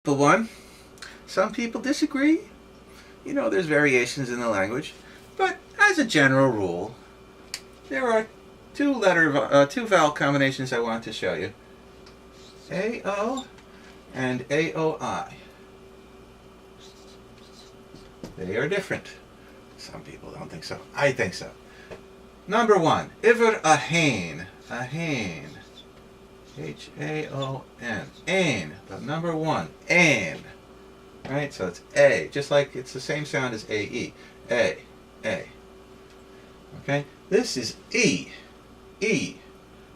simple one. Some people disagree. You know, there's variations in the language, but as a general rule, there are two vowel combinations I want to show you. A-O and A-O-I. They are different. Some people don't think so. I think so. Number one, iver a hain. A hain. H-A-O-N. Ain. But number one, ain. Right? So it's A. Just like it's the same sound as A-E. A. A. Okay? This is E. E.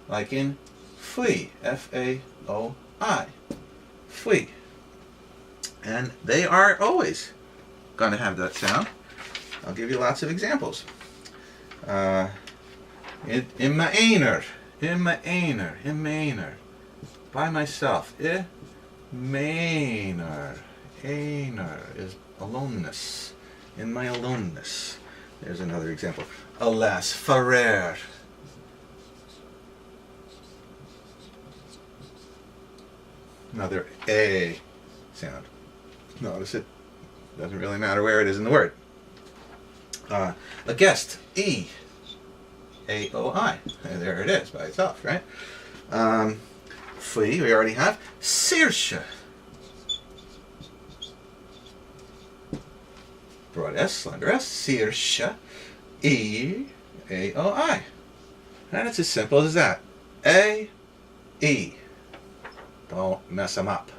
Like in fui. F-A-O-I. Fui. And they are always going to have that sound. I'll give you lots of examples. In my einer. In my einer. In my einer. By myself. I meiner. Einer is aloneness. In my aloneness. There's another example. Alas, farer. Another A sound. Notice it doesn't really matter where it is in the word. A guest. E. A-O-I. There it is by itself, right? Fui, we already have. Saoirse. Broad S, slender S. Saoirse. E. A-O-I. And it's as simple as that. A. E. Don't mess them up.